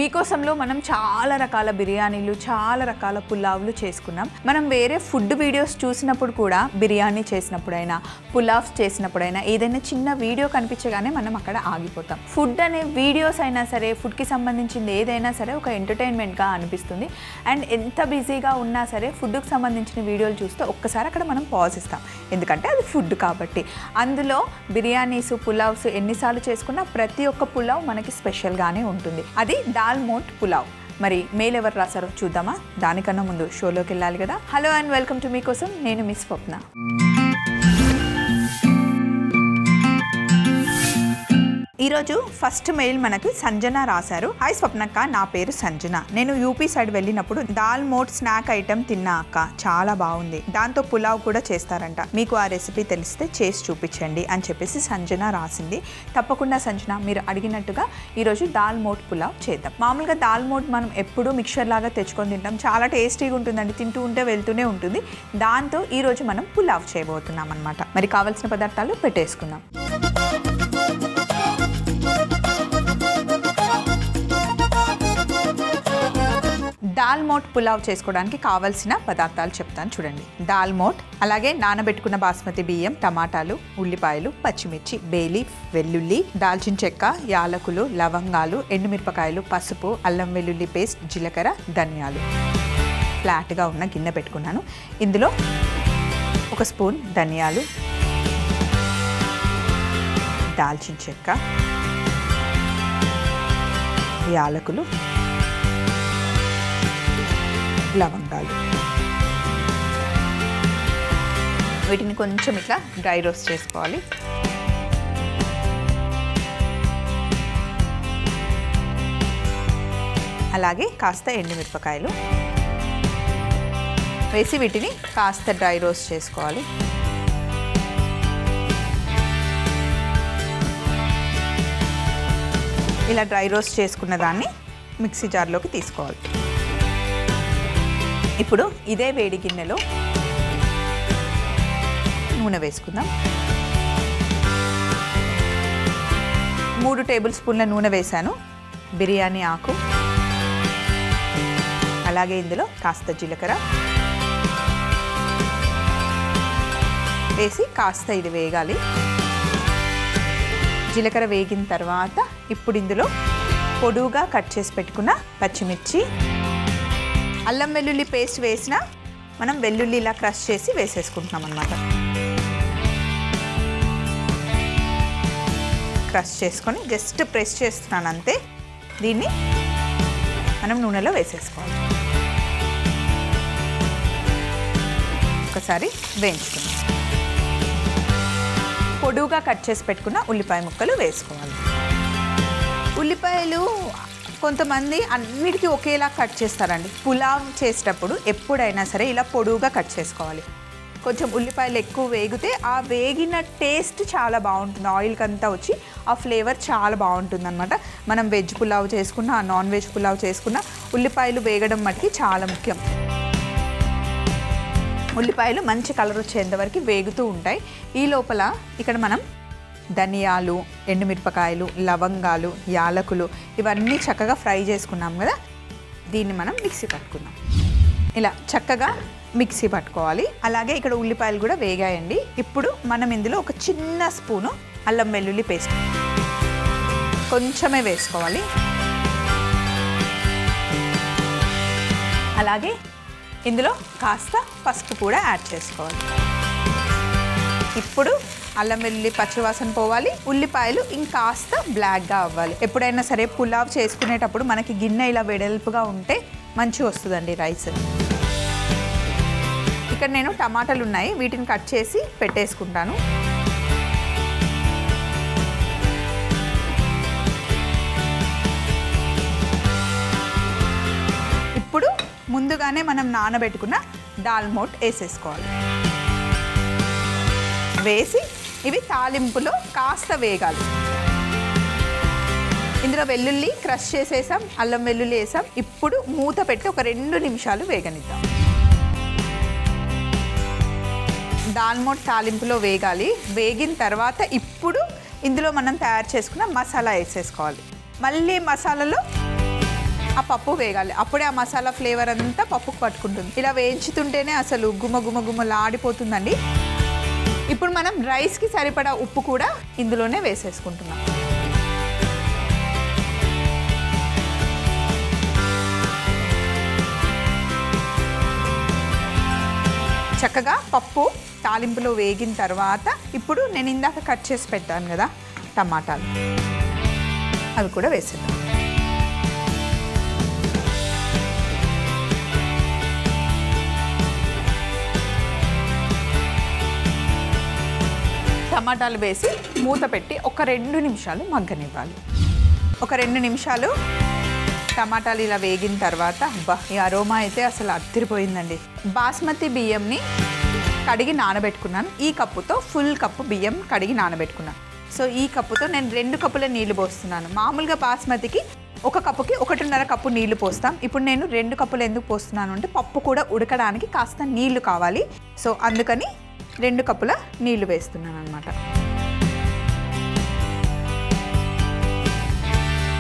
మీకోసంలో మనం చాలా రకాల బిర్యానీలు చాలా రకాల పులావ్లు చేసుకున్నాం. మనం వేరే ఫుడ్ వీడియోస్ చూసినప్పుడు కూడా బిర్యానీ చేసినప్పుడైనా పులావ్స్ చేసినప్పుడైనా ఏదైనా చిన్న వీడియో కనిపించగానే మనం అక్కడ ఆగిపోతాం. ఫుడ్ అనే వీడియోస్ అయినా సరే ఫుడ్కి సంబంధించింది ఏదైనా సరే ఒక ఎంటర్టైన్మెంట్గా అనిపిస్తుంది. అండ్ ఎంత బిజీగా ఉన్నా సరే ఫుడ్కి సంబంధించిన వీడియోలు చూస్తే ఒక్కసారి అక్కడ మనం పాజ్ ఇస్తాం, ఎందుకంటే అది ఫుడ్ కాబట్టి. అందులో బిర్యానీస్ పులావ్స్ ఎన్నిసార్లు చేసుకున్నా ప్రతి ఒక్క పులావ్ మనకి స్పెషల్గానే ఉంటుంది. అది దాల్ మోట్ పులావ్. మరి మెయిల్ ఎవరు రాసారో చూద్దామా? దానికన్నా ముందు షోలోకి వెళ్ళాలి కదా. హలో అండ్ వెల్కమ్ టు మీకోసం, నేను మిస్ స్వప్న. ఈరోజు ఫస్ట్ మెయిల్ మనకు సంజన రాశారు. హాయ్ స్వప్నక్క, నా పేరు సంజన. నేను యూపీ సైడ్ వెళ్ళినప్పుడు దాల్ మోట్ స్నాక్ ఐటమ్ తిన్నా అక్క, చాలా బాగుంది. దాంతో పులావ్ కూడా చేస్తారంట. మీకు ఆ రెసిపీ తెలిస్తే చేసి చూపించండి అని చెప్పేసి సంజన రాసింది. తప్పకుండా సంజన, మీరు అడిగినట్టుగా ఈరోజు దాల్ మోట్ పులావ్ చేద్దాం. మామూలుగా దాల్ మోట్ మనం ఎప్పుడూ మిక్చర్ లాగా తెచ్చుకొని తింటాం, చాలా టేస్టీగా ఉంటుందండి, తింటూ ఉంటే వెళ్తూనే ఉంటుంది. దాంతో ఈరోజు మనం పులావ్ చేయబోతున్నాం అనమాట. మరి కావాల్సిన పదార్థాలు పెట్టేసుకుందాం. దాల్ మోట్ పులావ్ చేసుకోవడానికి కావాల్సిన పదార్థాలు చెప్తాను చూడండి. దాల్ మోట్, అలాగే నానబెట్టుకున్న బాస్మతి బియ్యం, టమాటాలు, ఉల్లిపాయలు, పచ్చిమిర్చి, బేలీఫ్, వెల్లుల్లి, దాల్చిన చెక్క, యాలకులు, లవంగాలు, ఎండుమిరపకాయలు, పసుపు, అల్లం వెల్లుల్లి పేస్ట్, జీలకర్ర, ధనియాలు. ఫ్లాట్గా ఉన్న గిన్నె పెట్టుకున్నాను. ఇందులో 1 స్పూన్ ధనియాలు, దాల్చిన చెక్క, యాలకులు, లవంగాలు, వీటిని కొంచెం ఇట్లా డ్రై రోస్ట్ చేసుకోవాలి. అలాగే కాస్త ఎండుమిరపకాయలు వేసి వీటిని కాస్త డ్రై రోస్ట్ చేసుకోవాలి. ఇలా డ్రై రోస్ట్ చేసుకున్న దాన్ని మిక్సీ జార్లోకి తీసుకోవాలి. ఇప్పుడు ఇదే వేడి గిన్నెలో నూనె వేసుకుందాం. 3 టేబుల్ స్పూన్ల నూనె వేసాను. బిర్యానీ ఆకు, అలాగే ఇందులో కాస్త జీలకర్ర వేసి కాస్త ఇది వేగాలి. జీలకర్ర వేగిన తర్వాత ఇప్పుడు ఇందులో పొడువుగా కట్ చేసి పెట్టుకున్న పచ్చిమిర్చి, అల్లం వెల్లుల్లి పేస్ట్ వేసిన మనం వెల్లుల్లి ఇలా క్రష్ చేసి వేసేసుకుంటున్నాం అన్నమాట. క్రష్ చేసుకొని జస్ట్ ప్రెస్ చేస్తున్నాను అంతే. దీన్ని మనం నూనెలో వేసేసుకోవాలి. ఒకసారి వేయించుకుందాం. పొడువుగా కట్ చేసి పెట్టుకున్న ఉల్లిపాయ ముక్కలు వేసుకోవాలి. ఉల్లిపాయలు కొంతమంది అన్నిటికీ ఒకేలా కట్ చేస్తారండి. పులావ్ చేసేటప్పుడు ఎప్పుడైనా సరే ఇలా పొడువుగా కట్ చేసుకోవాలి. కొంచెం ఉల్లిపాయలు ఎక్కువ వేగితే ఆ వేగిన టేస్ట్ చాలా బాగుంటుంది, ఆయిల్కి అంతా వచ్చి ఆ ఫ్లేవర్ చాలా బాగుంటుంది అనమాట. మనం వెజ్ పులావ్ చేసుకున్నా నాన్ వెజ్ పులావ్ చేసుకున్నా ఉల్లిపాయలు వేగడం మటుకి చాలా ముఖ్యం. ఉల్లిపాయలు మంచి కలర్ వచ్చేంతవరకు వేగుతూ ఉంటాయి. ఈ లోపల ఇక్కడ మనం ధనియాలు, ఎండుమిరపకాయలు, లవంగాలు, యాలకులు ఇవన్నీ చక్కగా ఫ్రై చేసుకున్నాం కదా, దీన్ని మనం మిక్సీ పట్టుకున్నాం. ఇలా చక్కగా మిక్సీ పట్టుకోవాలి. అలాగే ఇక్కడ ఉల్లిపాయలు కూడా వేగాయండి. ఇప్పుడు మనం ఇందులో ఒక చిన్న స్పూను అల్లం వెల్లుల్లి పేస్ట్ కొంచెమే వేసుకోవాలి. అలాగే ఇందులో కాస్త పసుపు కూడా యాడ్ చేసుకోవాలి. ఇప్పుడు అల్లం వెల్లుల్లి పచ్చివాసన పోవాలి, ఉల్లిపాయలు ఇంకాస్త బ్లాక్గా అవ్వాలి. ఎప్పుడైనా సరే పులావ్ చేసుకునేటప్పుడు మనకి గిన్నె ఇలా వెడల్పుగా ఉంటే మంచిగా వస్తుందండి రైస్. ఇక్కడ నేను టమాటాలు ఉన్నాయి, వీటిని కట్ చేసి పెట్టేసుకుంటాను. ఇప్పుడు ముందుగానే మనం నానబెట్టుకున్న దాల్ మోట్ వేసేసుకోవాలి. వేసి ఇవి తాలింపులో కాస్త వేగాలి. ఇందులో వెల్లుల్లి క్రష్ చేసేసాం, అల్లం వెల్లుల్లి వేసాం. ఇప్పుడు మూత పెట్టి ఒక 2 నిమిషాలు వేగనిద్దాం. దాల్ మోట్ తాలింపులో వేగాలి. వేగిన తర్వాత ఇప్పుడు ఇందులో మనం తయారు చేసుకున్న మసాలా వేసేసుకోవాలి. మళ్ళీ మసాలాలో ఆ పప్పు వేగాలి. అప్పుడే ఆ మసాలా ఫ్లేవర్ అంతా పప్పుకు పట్టుకుంటుంది. ఇలా వేయించుతుంటేనే అసలు గుమ గుమ గుమలాడిపోతుందండి. ఇప్పుడు మనం రైస్కి సరిపడా ఉప్పు కూడా ఇందులోనే వేసేసుకుంటున్నాం. చక్కగా పప్పు తాలింపులో వేగిన తర్వాత ఇప్పుడు నేను ఇందాక కట్ చేసి పెట్టాను కదా టమాటాలు, అవి కూడా వేసేద్దాం. టమాటాలు వేసి మూత పెట్టి ఒక 2 నిమిషాలు మగ్గనివ్వాలి. ఒక 2 నిమిషాలు టమాటాలు ఇలా వేగిన తర్వాత ఈ అరోమా అయితే అసలు అదిరిపోయిందండి. బాస్మతి బియ్యంని కడిగి నానబెట్టుకున్నాను. ఈ కప్పుతో ఫుల్ కప్పు బియ్యం కడిగి నానబెట్టుకున్నాను. సో ఈ కప్పుతో నేను 2 కప్పుల నీళ్లు పోస్తున్నాను. మామూలుగా బాస్మతికి 1 కప్పుకి 1.5 కప్పు నీళ్లు పోస్తాం. ఇప్పుడు నేను 2 కప్పులు ఎందుకు పోస్తున్నాను అంటే పప్పు కూడా ఉడకడానికి కాస్త నీళ్లు కావాలి. సో అందుకని 2 కప్పుల నీళ్లు వేస్తున్నాను అన్నమాట.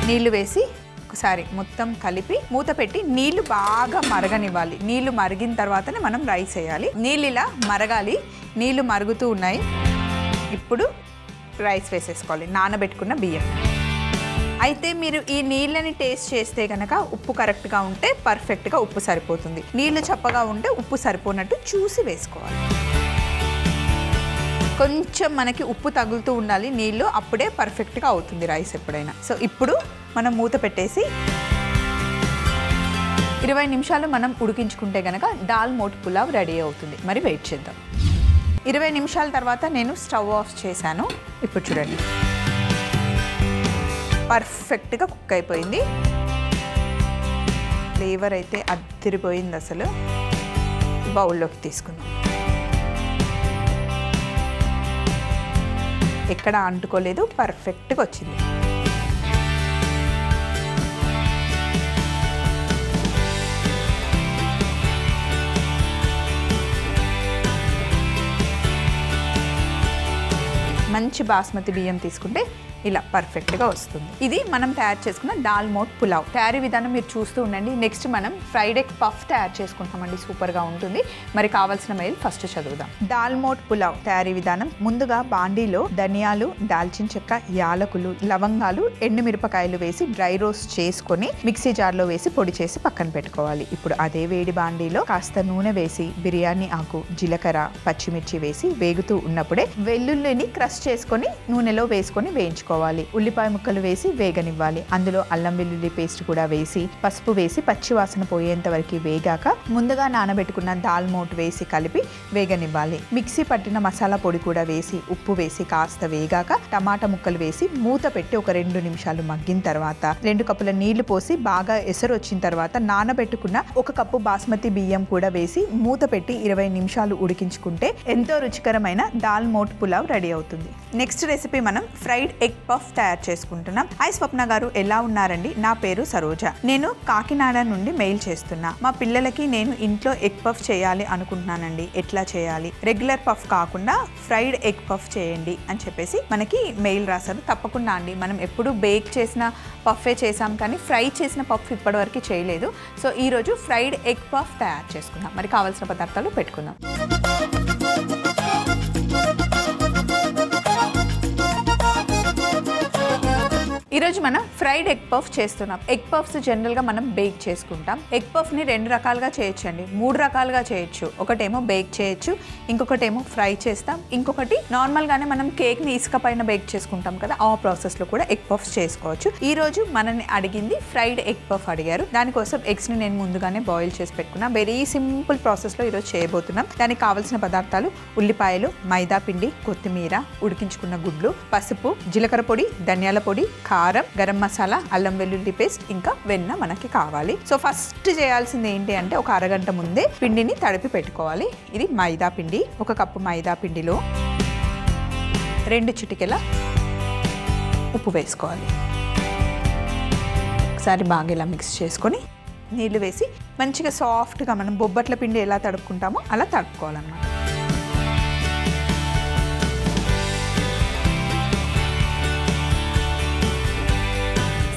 నీళ్లు వేసి ఒకసారి మొత్తం కలిపి మూత పెట్టి నీళ్లు బాగా మరగనివ్వాలి. నీళ్లు మరిగిన తర్వాతనే మనం రైస్ వేయాలి. నీళ్ళు ఇలా మరగాలి. నీళ్లు మరుగుతూ ఉన్నాయి. ఇప్పుడు రైస్ వేసేసుకోవాలి, నానబెట్టుకున్న బియ్యం. అయితే మీరు ఈ నీళ్ళని టేస్ట్ చేస్తే కనుక ఉప్పు కరెక్ట్గా ఉంటే పర్ఫెక్ట్గా ఉప్పు సరిపోతుంది. నీళ్లు చప్పగా ఉంటే ఉప్పు సరిపోనట్టు చూసి వేసుకోవాలి. కొంచెం మనకి ఉప్పు తగులుతూ ఉండాలి నీళ్ళు, అప్పుడే పర్ఫెక్ట్గా అవుతుంది రైస్ ఎప్పుడైనా. సో ఇప్పుడు మనం మూత పెట్టేసి 20 నిమిషాలు మనం ఉడికించుకుంటే కనుక దాల్ మోట్ పులావ్ రెడీ అవుతుంది. మరి వెయిట్ చేద్దాం. 20 నిమిషాల తర్వాత నేను స్టవ్ ఆఫ్ చేశాను. ఇప్పుడు చూడండి పర్ఫెక్ట్గా కుక్ అయిపోయింది. ఫ్లేవర్ అయితే అదిరిపోయింది అసలు. బౌల్లోకి తీసుకుందాం. ఎక్కడ అంటుకోలేదు, పర్ఫెక్ట్గా వచ్చింది. మంచి బాస్మతి బియ్యం తీసుకుంటే ఇలా పర్ఫెక్ట్గా వస్తుంది. ఇది మనం తయారు చేసుకున్న దాల్ మోట్ పులావ్. తయారీ విధానం మీరు చూస్తూ ఉండండి. నెక్స్ట్ మనం ఫ్రైడ్ ఎగ్ పఫ్ తయారు చేసుకుంటామండి. సూపర్గా ఉంటుంది. మరి కావాల్సిన మెయిల్ ఫస్ట్ చదువుదాం. దాల్ మోట్ పులావ్ తయారీ విధానం. ముందుగా బాండీలో ధనియాలు, దాల్చిన చెక్క, యాలకులు, లవంగాలు, ఎండుమిరపకాయలు వేసి డ్రై రోస్ట్ చేసుకొని మిక్సీ జార్లో వేసి పొడి చేసి పక్కన పెట్టుకోవాలి. ఇప్పుడు అదే వేడి బాండీలో కాస్త నూనె వేసి బిర్యానీ ఆకు, జీలకర్ర, పచ్చిమిర్చి వేసి వేగుతూ ఉన్నప్పుడే వెల్లుల్లిని క్రష్ చేసుకొని నూనెలో వేసుకొని వేయించుకోవాలి. ఉల్లిపాయ ముక్కలు వేసి వేగనివ్వాలి. అందులో అల్లం వెల్లుల్లి పేస్ట్ కూడా వేసి పసుపు వేసి పచ్చివాసన పోయేంత వరకు వేగాక ముందుగా నానబెట్టుకున్న దాల్ మోట్ వేసి కలిపి వేగనివ్వాలి. మిక్సీ పట్టిన మసాలా పొడి కూడా వేసి ఉప్పు వేసి కాస్త వేగాక టమాటా ముక్కలు వేసి మూత పెట్టి ఒక 2 నిమిషాలు మగ్గిన తర్వాత 2 కప్పుల నీళ్లు పోసి బాగా ఎసరు వచ్చిన తర్వాత నానబెట్టుకున్న 1 కప్పు బాస్మతి బియ్యం కూడా వేసి మూత పెట్టి 20 నిమిషాలు ఉడికించుకుంటే ఎంతో రుచికరమైన దాల్ మోట్ పులావ్ రెడీ అవుతుంది. నెక్స్ట్ రెసిపీ మనం ఫ్రైడ్ ఎగ్ పఫ్ తయారు చేసుకుంటున్నాం. హాయ్ స్వప్న గారు, ఎలా ఉన్నారండి? నా పేరు సరోజ. నేను కాకినాడ నుండి మెయిల్ చేస్తున్నా. మా పిల్లలకి నేను ఇంట్లో ఎగ్ పఫ్ చేయాలి అనుకుంటున్నానండి. ఎట్లా చేయాలి? రెగ్యులర్ పఫ్ కాకుండా ఫ్రైడ్ ఎగ్ పఫ్ చేయండి అని చెప్పేసి మనకి మెయిల్ రాశారు. తప్పకుండా అండి, మనం ఎప్పుడు బేక్ చేసిన పఫే చేసాం కానీ ఫ్రై చేసిన పఫ్ ఇప్పటివరకు చేయలేదు. సో ఈరోజు ఫ్రైడ్ ఎగ్ పఫ్ తయారు చేసుకుందాం. మరి కావాల్సిన పదార్థాలు పెట్టుకుందాం. ఈరోజు మనం ఫ్రైడ్ ఎగ్ పఫ్ చేస్తున్నాం. ఎగ్ పఫ్స్ జనరల్గా మనం బేక్ చేసుకుంటాం. ఎగ్ పఫ్ని 2 రకాలుగా చేయొచ్చు అండి, 3 రకాలుగా చేయొచ్చు. ఒకటేమో బేక్ చేయొచ్చు, ఇంకొకటేమో ఫ్రై చేస్తాం, ఇంకొకటి నార్మల్గానే మనం కేక్ని ఇసుక పైన బేక్ చేసుకుంటాం కదా, ఆ ప్రాసెస్లో కూడా ఎగ్ పఫ్స్ చేసుకోవచ్చు. ఈరోజు మనల్ని అడిగింది ఫ్రైడ్ ఎగ్ పఫ్ అడిగారు. దానికోసం ఎగ్స్ని నేను ముందుగానే బాయిల్ చేసి పెట్టుకున్నా. వెరీ సింపుల్ ప్రాసెస్లో ఈరోజు చేయబోతున్నాం. దానికి కావాల్సిన పదార్థాలు ఉల్లిపాయలు, మైదా పిండి, కొత్తిమీర, ఉడికించుకున్న గుడ్లు, పసుపు, జీలకర్ర పొడి, ధనియాల పొడి, కారం, గరం మసాలా, అల్లం వెల్లుల్లి పేస్ట్, ఇంకా వెన్న మనకి కావాలి. సో ఫస్ట్ చేయాల్సింది ఏంటి అంటే ఒక అరగంట ముందే పిండిని తడిపి పెట్టుకోవాలి. ఇది మైదా పిండి. 1 కప్పు మైదా పిండిలో 2 చిటికెల ఉప్పు వేసుకోవాలి. ఒకసారి బాగా ఇలా మిక్స్ చేసుకొని నీళ్లు వేసి మంచిగా సాఫ్ట్గా మనం బొబ్బట్ల పిండి ఎలా తడుపుకుంటామో అలా తడుపుకోవాలన్నమాట.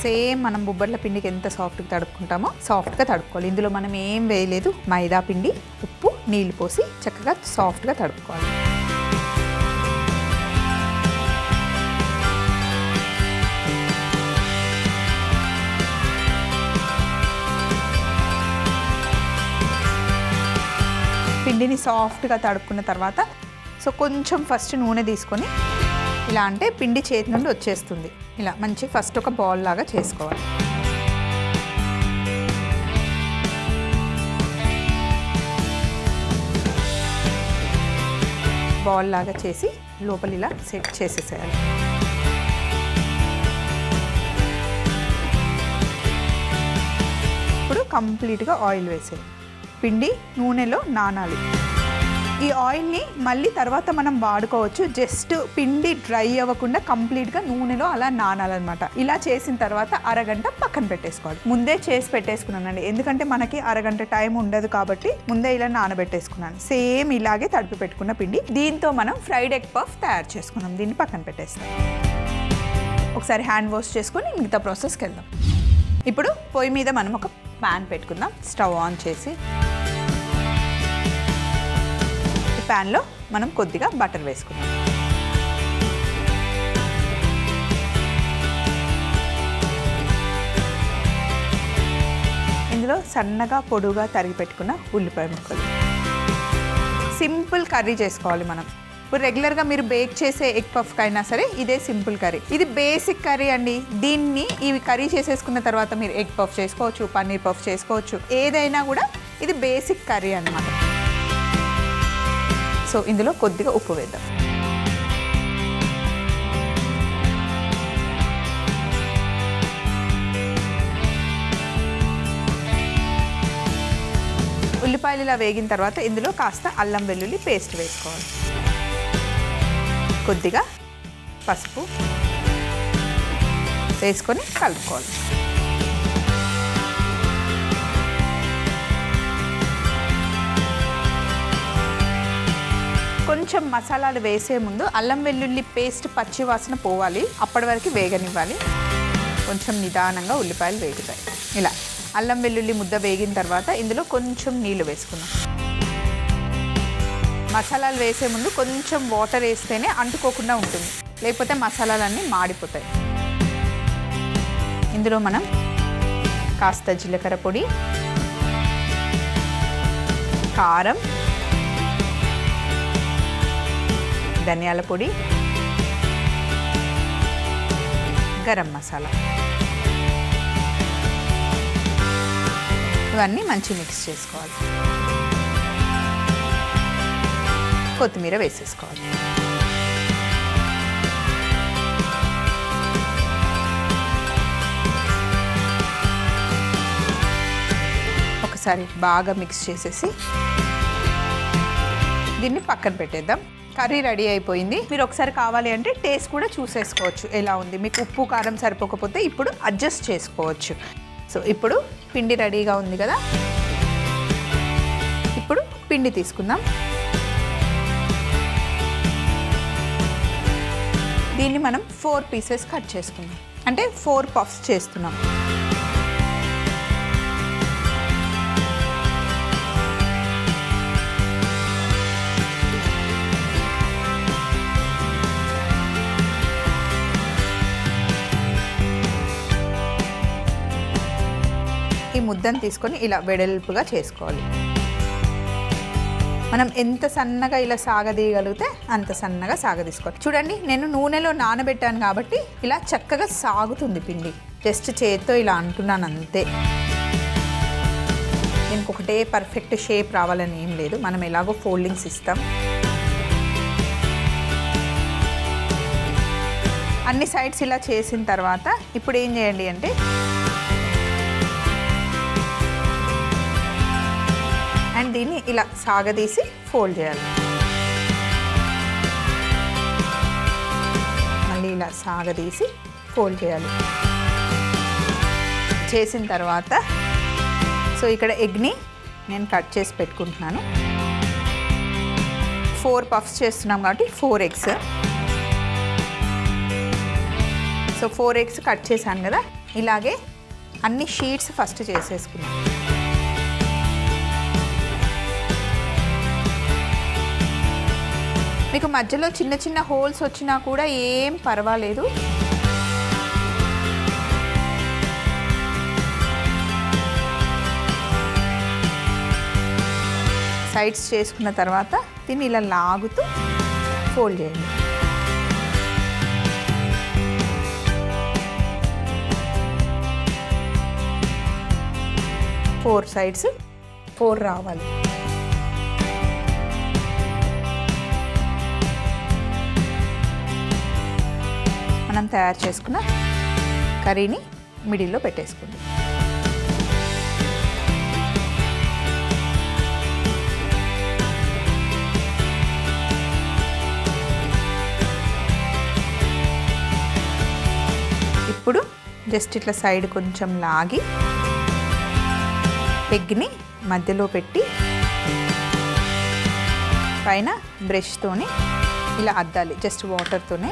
సేమ్ మనం బొబ్బర్ల పిండికి ఎంత సాఫ్ట్గా తడుపుకుంటామో సాఫ్ట్గా తడుపుకోవాలి. ఇందులో మనం ఏం వేయలేదు, మైదా పిండి, ఉప్పు, నీళ్ళు పోసి చక్కగా సాఫ్ట్గా తడుపుకోవాలి. పిండిని సాఫ్ట్గా తడుపుకున్న తర్వాత సో కొంచెం ఫస్ట్ నూనె తీసుకొని ఇలా అంటే పిండి చేతి నుండి వచ్చేస్తుంది. ఇలా మంచి ఫస్ట్ ఒక బాల్ లాగా చేసుకోవాలి. బాల్ లాగా చేసి లోపల ఇలా సెట్ చేసేసేయాలి. ఇప్పుడు కంప్లీట్గా ఆయిల్ వేసేయాలి. పిండి నూనెలో నానాలి. ఈ ఆయిల్ని మళ్ళీ తర్వాత మనం వాడుకోవచ్చు. జస్ట్ పిండి డ్రై అవ్వకుండా కంప్లీట్గా నూనెలో అలా నానాలన్నమాట. ఇలా చేసిన తర్వాత అరగంట పక్కన పెట్టేసుకోవాలి. ముందే చేసి పెట్టేసుకున్నానండి, ఎందుకంటే మనకి అరగంట టైం ఉండదు కాబట్టి ముందే ఇలా నానబెట్టేసుకున్నాను. సేమ్ ఇలాగే తడిపి పెట్టుకున్న పిండి. దీంతో మనం ఫ్రైడ్ ఎగ్ పఫ్ తయారు చేసుకున్నాం. దీన్ని పక్కన పెట్టేస్తాం. ఒకసారి హ్యాండ్ వాష్ చేసుకొని మిగతా ప్రాసెస్కి వెళ్దాం. ఇప్పుడు పొయ్యి మీద మనం ఒక ప్యాన్ పెట్టుకుందాం. స్టవ్ ఆన్ చేసి ఈ ప్యాన్లో మనం కొద్దిగా బటర్ వేసుకుందాం. ఇందులో సన్నగా పొడుగా తరిగి పెట్టుకున్న ఉల్లిపాయ ముక్కలు. సింపుల్ కర్రీ చేసుకోవాలి మనం. ఇప్పుడు రెగ్యులర్గా మీరు బేక్ చేసే ఎగ్ పఫ్కి అయినా సరే ఇదే సింపుల్ కర్రీ. ఇది బేసిక్ కర్రీ అండి. దీన్ని ఈ కర్రీ చేసేసుకున్న తర్వాత మీరు ఎగ్ పఫ్ చేసుకోవచ్చు, పన్నీర్ పఫ్ చేసుకోవచ్చు, ఏదైనా కూడా ఇది బేసిక్ కర్రీ అన్నమాట. సో ఇందులో కొద్దిగా ఉప్పు వేద్దాం. ఉల్లిపాయలు ఇలా వేగిన తర్వాత ఇందులో కాస్త అల్లం వెల్లుల్లి పేస్ట్ వేసుకోవాలి. కొద్దిగా పసుపు వేసుకొని కలుపుకోవాలి. కొంచెం మసాలాలు వేసే ముందు అల్లం వెల్లుల్లి పేస్ట్ పచ్చి వాసన పోవాలి, అప్పటి వరకు వేగనివ్వాలి. కొంచెం నిదానంగా ఉల్లిపాయలు వేగుతాయి. ఇలా అల్లం వెల్లుల్లి ముద్ద వేగిన తర్వాత ఇందులో కొంచెం నీళ్లు వేసుకున్నాం. మసాలాలు వేసే ముందు కొంచెం వాటర్ వేస్తేనే అంటుకోకుండా ఉంటుంది, లేకపోతే మసాలాలన్నీ మాడిపోతాయి. ఇందులో మనం కాస్త జీలకర్ర పొడి, కారం, ధనియాల పొడి, గరం మసాలా ఇవన్నీ మంచి మిక్స్ చేసుకోవాలి. కొత్తిమీర వేసేసుకోవాలి. ఒకసారి బాగా మిక్స్ చేసేసి దీన్ని పక్కన పెట్టేద్దాం. కర్రీ రెడీ అయిపోయింది. మీరు ఒకసారి కావాలి అంటే టేస్ట్ కూడా చూసేసుకోవచ్చు ఎలా ఉంది. మీకు ఉప్పు కారం సరిపోకపోతే ఇప్పుడు అడ్జస్ట్ చేసుకోవచ్చు. సో ఇప్పుడు పిండి రెడీగా ఉంది కదా, ఇప్పుడు పిండి తీసుకుందాం. దీన్ని మనం 4 పీసెస్ కట్ చేసుకుందాం, అంటే 4 పఫ్స్ చేస్తున్నాం. ఈ ముద్దను తీసుకొని ఇలా వెడల్పుగా చేసుకోవాలి. మనం ఎంత సన్నగా ఇలా సాగదీయగలిగితే అంత సన్నగా సాగదీసుకోవాలి. చూడండి, నేను నూనెలో నానబెట్టాను కాబట్టి ఇలా చక్కగా సాగుతుంది పిండి. జస్ట్ చేత్తో ఇలా అంటున్నాను అంతే. దీనికి ఒకటే పర్ఫెక్ట్ షేప్ రావాలని ఏం లేదు, మనం ఎలాగో ఫోల్డింగ్స్ ఇస్తాం. అన్ని సైడ్స్ ఇలా చేసిన తర్వాత ఇప్పుడు ఏం చేయండి అంటే అండ్ దీన్ని ఇలా సాగదీసి ఫోల్డ్ చేయాలి. మళ్ళీ ఇలా సాగదీసి ఫోల్డ్ చేయాలి. చేసిన తర్వాత సో ఇక్కడ ఎగ్ని నేను కట్ చేసి పెట్టుకుంటున్నాను. 4 పఫ్స్ చేస్తున్నాం కాబట్టి 4 ఎగ్స్. సో 4 ఎగ్స్ కట్ చేశాను కదా, ఇలాగే అన్ని షీట్స్ ఫస్ట్ చేసేసుకున్నాం. మీకు మధ్యలో చిన్న చిన్న హోల్స్ వచ్చినా కూడా ఏం పర్వాలేదు. సైడ్స్ చేసుకున్న తర్వాత దీన్ని ఇలా లాగుతూ ఫోల్డ్ చేయండి. ఫోర్ సైడ్స్ 4 రావాలి. మనం తయారు చేసుకున్న కర్రీని మిడిల్లో పెట్టేసుకుందాం. ఇప్పుడు జస్ట్ ఇట్లా సైడ్ కొంచెం లాగి ఎగ్ని మధ్యలో పెట్టి పైన బ్రష్తోని ఇలా అద్దాలి, జస్ట్ వాటర్తోనే.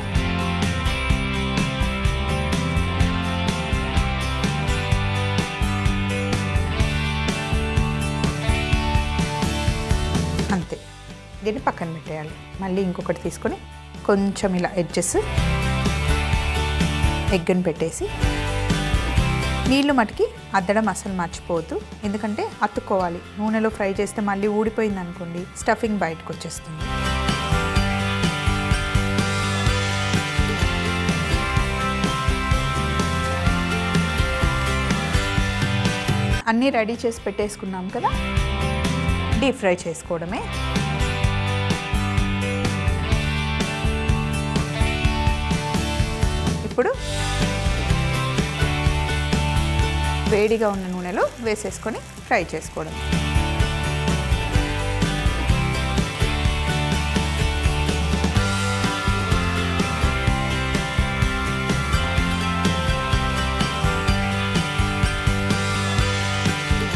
అంతే, దీన్ని పక్కన పెట్టేయాలి. మళ్ళీ ఇంకొకటి తీసుకొని కొంచెం ఇలా ఎడ్జెస్ ఎగ్ని పెట్టేసి నీళ్ళు మటుకి అద్దడం అసలు మర్చిపోవద్దు, ఎందుకంటే అతుక్కోవాలి. నూనెలో ఫ్రై చేస్తే మళ్ళీ ఊడిపోయింది అనుకోండి, స్టఫింగ్ బయటకు వచ్చేస్తుంది. అన్నీ రెడీ చేసి పెట్టేసుకున్నాం కదా, డీప్ ఫ్రై చేసుకోవడమే. ఇప్పుడు వేడిగా ఉన్న నూనెలో వేసేసుకొని ఫ్రై చేసుకోవడం.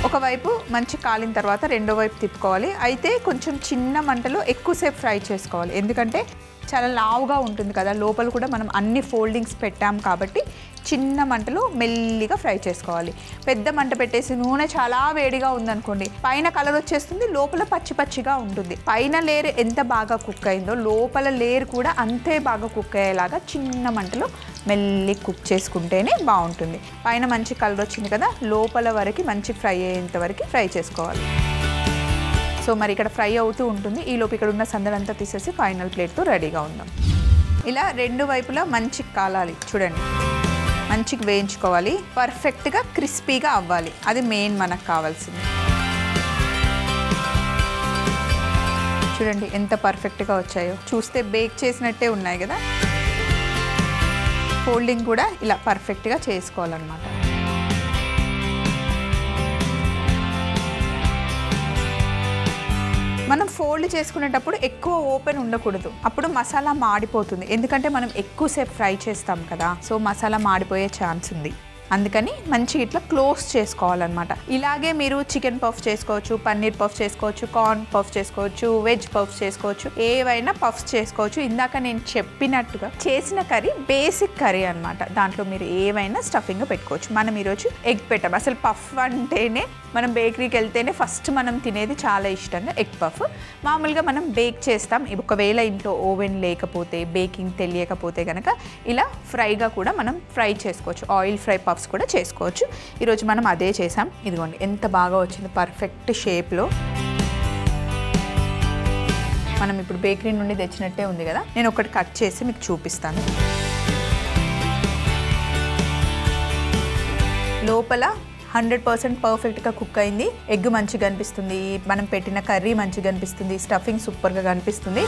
ఒకవైపు మంచి కాలిన తర్వాత రెండో వైపు తిప్పుకోవాలి. అయితే కొంచెం చిన్న మంటలో ఎక్కువసేపు ఫ్రై చేసుకోవాలి, ఎందుకంటే చాలా లావుగా ఉంటుంది కదా, లోపల కూడా మనం అన్ని ఫోల్డింగ్స్ పెట్టాం కాబట్టి చిన్న మంటలో మెల్లిగా ఫ్రై చేసుకోవాలి. పెద్ద మంట పెట్టేసి నూనె చాలా వేడిగా ఉందనుకోండి, పైన కలర్ వచ్చేస్తుంది, లోపల పచ్చి పచ్చిగా ఉంటుంది. పైన లేయర్ ఎంత బాగా కుక్ అయిందో లోపల లేయర్ కూడా అంతే బాగా కుక్ అయ్యేలాగా చిన్న మంటలో మెల్లి కుక్ చేసుకుంటేనే బాగుంటుంది. పైన మంచి కలర్ వచ్చింది కదా, లోపల వరకు మంచి ఫ్రై అయ్యేంత వరకు ఫ్రై చేసుకోవాలి. సో మరి ఇక్కడ ఫ్రై అవుతూ ఉంటుంది, ఈలోపు ఇక్కడ ఉన్న సందడంతా తీసేసి ఫైనల్ ప్లేట్తో రెడీగా ఉందాం. ఇలా రెండు వైపులా మంచి కాలాలి, చూడండి, మంచిగా వేయించుకోవాలి, పర్ఫెక్ట్గా క్రిస్పీగా అవ్వాలి, అది మెయిన్ మనకు కావాల్సింది. చూడండి ఎంత పర్ఫెక్ట్గా వచ్చాయో, చూస్తే బేక్ చేసినట్టే ఉన్నాయి కదా. ఫోల్డింగ్ కూడా ఇలా పర్ఫెక్ట్గా చేసుకోవాలన్నమాట. మనం ఫోల్డ్ చేసుకునేటప్పుడు ఎక్కువ ఓపెన్ ఉండకూడదు, అప్పుడు మసాలా మాడిపోతుంది, ఎందుకంటే మనం ఎక్కువసేపు ఫ్రై చేస్తాం కదా, సో మసాలా మాడిపోయే ఛాన్స్ ఉంది. అందుకని మంచి ఇట్లా క్లోజ్ చేసుకోవాలన్నమాట. ఇలాగే మీరు చికెన్ పఫ్ చేసుకోవచ్చు, పన్నీర్ పఫ్ చేసుకోవచ్చు, కార్న్ పఫ్ చేసుకోవచ్చు, వెజ్ పఫ్ చేసుకోవచ్చు, ఏవైనా పఫ్స్ చేసుకోవచ్చు. ఇందాక నేను చెప్పినట్టుగా చేసిన కర్రీ బేసిక్ కర్రీ అనమాట, దాంట్లో మీరు ఏవైనా స్టఫింగ్ పెట్టుకోవచ్చు. మనం ఈరోజు ఎగ్ పెట్టాం. అసలు పఫ్ అంటేనే మనం బేకరీకి వెళ్తేనే ఫస్ట్ మనం తినేది చాలా ఇష్టంగా ఎగ్ పఫ్. మామూలుగా మనం బేక్ చేస్తాం, ఒకవేళ ఇంట్లో ఓవెన్ లేకపోతే, బేకింగ్ తెలియకపోతే కనుక ఇలా ఫ్రైగా కూడా మనం ఫ్రై చేసుకోవచ్చు, ఆయిల్ ఫ్రై పఫ్స్ కూడా చేసుకోవచ్చు. ఈరోజు మనం అదే చేసాం. ఇదిగోండి ఎంత బాగా వచ్చింది, పర్ఫెక్ట్ షేప్లో. మనం ఇప్పుడు బేకరీ నుండి తెచ్చినట్టే ఉంది కదా. నేను ఒకటి కట్ చేసి మీకు చూపిస్తాను. లోపల 100% పర్ఫెక్ట్గా కుక్ అయింది, ఎగ్ మంచిగా కనిపిస్తుంది, మనం పెట్టిన కర్రీ మంచిగా కనిపిస్తుంది, స్టఫింగ్ సూపర్గా కనిపిస్తుంది.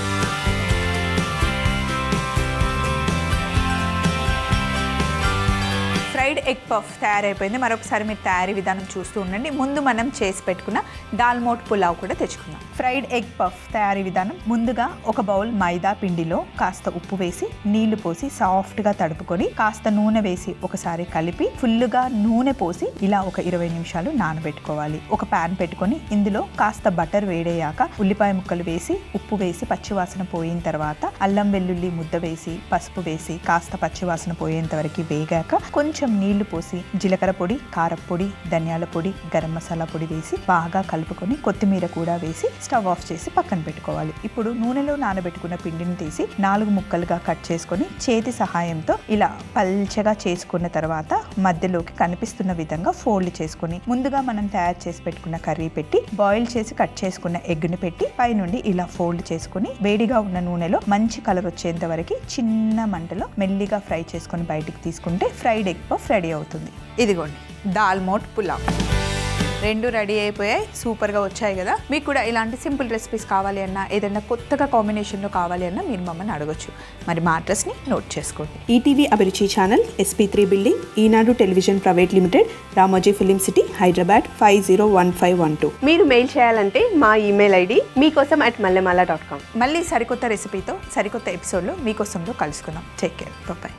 ఫ్రైడ్ ఎగ్ పఫ్ తయారైపోయింది. మరొకసారి మీరు తయారీ విధానం చూస్తూ ఉండండి. ముందు మనం చేసి పెట్టుకున్న దాల్ మోట్ పులావ్ కూడా తెచ్చుకుందాం. ఫ్రైడ్ ఎగ్ పఫ్ తయారీ విధానం: ముందుగా ఒక బౌల్ మైదా పిండిలో కాస్త ఉప్పు వేసి నీళ్లు పోసి సాఫ్ట్గా తడుపుకొని కాస్త నూనె వేసి ఒకసారి కలిపి ఫుల్లుగా నూనె పోసి ఇలా ఒక 20 నిమిషాలు నానబెట్టుకోవాలి. ఒక ప్యాన్ పెట్టుకొని ఇందులో కాస్త బటర్ వేడయ్యాక ఉల్లిపాయ ముక్కలు వేసి ఉప్పు వేసి పచ్చివాసన పోయిన తర్వాత అల్లం వెల్లుల్లి ముద్ద వేసి పసుపు వేసి కాస్త పచ్చివాసన పోయేంత వరకు వేగాక కొంచెం నీళ్లు పోసి జీలకర్ర పొడి, కారప్పొడి, ధనియాల పొడి, గరం మసాలా పొడి వేసి బాగా కలుపుకొని కొత్తిమీర కూడా వేసి స్టవ్ ఆఫ్ చేసి పక్కన పెట్టుకోవాలి. ఇప్పుడు నూనెలో నానబెట్టుకున్న పిండిని తీసి 4 ముక్కలుగా కట్ చేసుకొని చేతి సహాయంతో ఇలా పల్చగా చేసుకున్న తర్వాత మధ్యలోకి కనిపిస్తున్న విధంగా ఫోల్డ్ చేసుకుని ముందుగా మనం తయారు చేసి పెట్టుకున్న కర్రీ పెట్టి బాయిల్ చేసి కట్ చేసుకున్న ఎగ్ని పెట్టి పైనుండి ఇలా ఫోల్డ్ చేసుకుని వేడిగా ఉన్న నూనెలో మంచి కలర్ వచ్చేంత వరకు చిన్న మంటలో మెల్లిగా ఫ్రై చేసుకొని బయటికి తీసుకుంటే ఫ్రైడ్ ఎగ్ పఫ్ రెడీ అవుతుంది. ఇదిగోండి దాల్ మోట్ పులావ్ 2 రెడీ అయిపోయాయి. సూపర్గా వచ్చాయి కదా. మీకు కూడా ఇలాంటి సింపుల్ రెసిపీస్ కావాలి అన్నా ఏదైనా కొత్తగా కాంబినేషన్లో కావాలి అన్నా మీరు మమ్మల్ని అడగొచ్చు. మరి మా అడ్రస్ని నోట్ చేసుకోండి. ETV Abhiruchi channel, SP3 building, Eenadu television private limited, Ramoji film city, Hyderabad 501512. మీరు మెయిల్ చేయాలంటే మా ఈమెయిల్ ID meekosam@mallemala.com. మళ్ళీ సరికొత్త రెసిపీతో సరికొత్త ఎపిసోడ్లో మీకోసంలో కలుసుకుందాం. Take care. బాయ్.